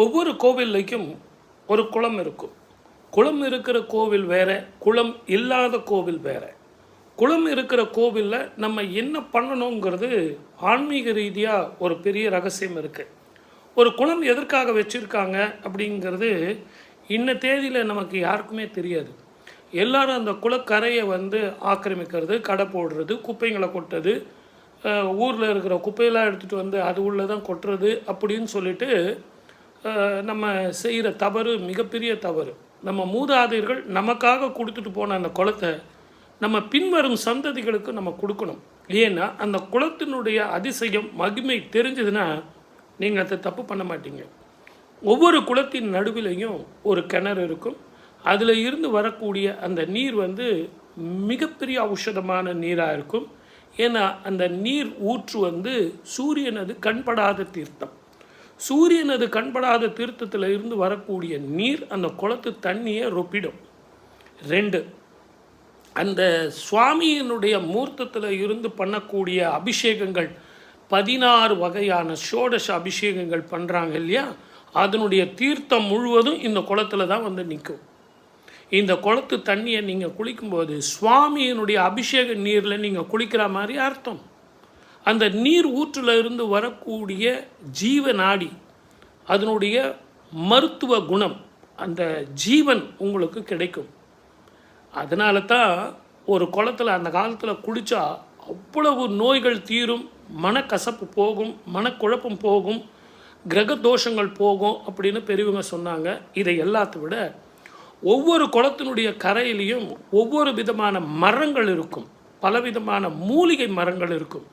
ஒவ்வொரு கோவில்லைக்கும் ஒரு குளம் இருக்கும். குளம் இருக்கிற கோவில் வேற, குளம் இல்லாத கோவில் வேற. குளம் இருக்கிற கோவிலில் நம்ம என்ன பண்ணணுங்கிறது ஆன்மீக ரீதியாக ஒரு பெரிய ரகசியம் இருக்குது. ஒரு குளம் எதற்காக வச்சுருக்காங்க அப்படிங்கிறது இன்ன தேதியில் நமக்கு யாருக்குமே தெரியாது. எல்லாரும் அந்த குளக்கரையை ஆக்கிரமிக்கிறது, கடை போடுறது, குப்பைங்களை கொட்டுறது, ஊரில் இருக்கிற குப்பையெல்லாம் எடுத்துகிட்டு அது உள்ளே தான் கொட்டுறது அப்படின்னு சொல்லிட்டு நம்ம செய்கிற தவறு மிகப்பெரிய தவறு. நம்ம மூதாதையர்கள் நமக்காக கொடுத்துட்டு போன அந்த குளத்தை நம்ம பின்வரும் சந்ததிகளுக்கு நம்ம கொடுக்கணும். ஏன்னா அந்த குளத்தினுடைய அதிசயம் மகிமை தெரிஞ்சதுன்னா நீங்கள் அதை தப்பு பண்ண மாட்டீங்க. ஒவ்வொரு குளத்தின் நடுவிலையும் ஒரு கிணறு இருக்கும். அதில் இருந்து வரக்கூடிய அந்த நீர் மிகப்பெரிய ஔஷதமான நீராக இருக்கும். ஏன்னா அந்த நீர் ஊற்று சூரியனது கண்படாத தீர்த்தம். சூரியனது கண்படாத தீர்த்தத்தில் இருந்து வரக்கூடிய நீர் அந்த குளத்து தண்ணியை ரொப்பிடும். 2, அந்த சுவாமியினுடைய மூர்த்தத்தில் இருந்து பண்ணக்கூடிய அபிஷேகங்கள் 16 வகையான ஷோடச அபிஷேகங்கள் பண்ணுறாங்க இல்லையா, அதனுடைய தீர்த்தம் முழுவதும் இந்த குளத்தில் தான் நிற்கும். இந்த குளத்து தண்ணியை நீங்கள் குளிக்கும்போது சுவாமியினுடைய அபிஷேக நீரில் நீங்கள் குளிக்கிற மாதிரி அர்த்தம். அந்த நீர் ஊற்றில் இருந்து வரக்கூடிய ஜீவ நாடி, அதனுடைய மருத்துவ குணம், அந்த ஜீவன் உங்களுக்கு கிடைக்கும். அதனால தான் ஒரு குளத்தில் அந்த காலத்தில் குளித்தா அவ்வளவு நோய்கள் தீரும், மனக்கசப்பு போகும், மனக்குழப்பம் போகும், கிரக தோஷங்கள் போகும் அப்படின்னு பெரியவங்க சொன்னாங்க. இதை எல்லாத்தை விட ஒவ்வொரு குளத்தினுடைய கரையிலையும் ஒவ்வொரு விதமான மரங்கள் இருக்கும், பலவிதமான மூலிகை மரங்கள் இருக்கும்.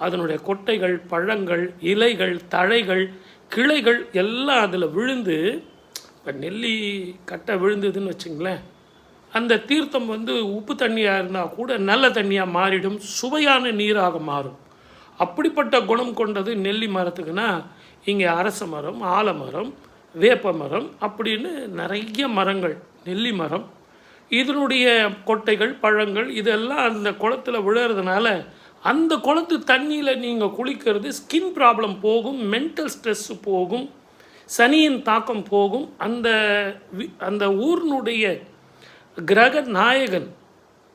அதனுடைய கொட்டைகள், பழங்கள், இலைகள், தழைகள், கிளைகள் எல்லாம் அதில் விழுந்து, இப்போ நெல்லி கட்டை விழுந்ததுன்னு வச்சுங்களேன், அந்த தீர்த்தம் உப்பு தண்ணியாக இருந்தால் கூட நல்ல தண்ணியாக மாறிடும், சுவையான நீராக மாறும். அப்படிப்பட்ட குணம் கொண்டது நெல்லி மரத்துக்குன்னா இங்கே அரச மரம், ஆலமரம், வேப்ப மரம் அப்படின்னு நிறைய மரங்கள். நெல்லி மரம் இதனுடைய கொட்டைகள், பழங்கள் இதெல்லாம் அந்த குளத்தில் விழுறதுனால அந்த குளத்து தண்ணியில் நீங்கள் குளிக்கிறது ஸ்கின் ப்ராப்ளம் போகும், மென்டல் ஸ்ட்ரெஸ்ஸு போகும், சனியின் தாக்கம் போகும். அந்த ஊரினுடைய கிரக நாயகன்,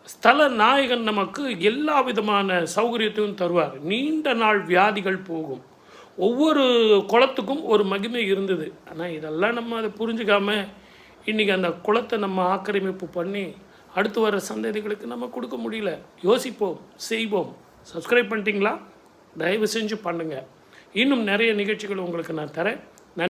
ஸ்தல நாயகன் நமக்கு எல்லா விதமான சௌகரியத்தையும் தருவார். நீண்ட நாள் வியாதிகள் போகும். ஒவ்வொரு குளத்துக்கும் ஒரு மகிமை இருந்தது. ஆனால் இதெல்லாம் நம்ம அதை புரிஞ்சுக்காமல் இன்றைக்கி அந்த குளத்தை நம்ம ஆக்கிரமிப்பு பண்ணி அடுத்து வர சந்ததிகளுக்கு நம்ம கொடுக்க முடியல. யோசிப்போம், செய்வோம். சப்ஸ்கிரைப் பண்ணிட்டீங்களா? தயவு செஞ்சு பண்ணுங்கள். இன்னும் நிறைய நிகழ்ச்சிகள் உங்களுக்கு நான் தரேன்.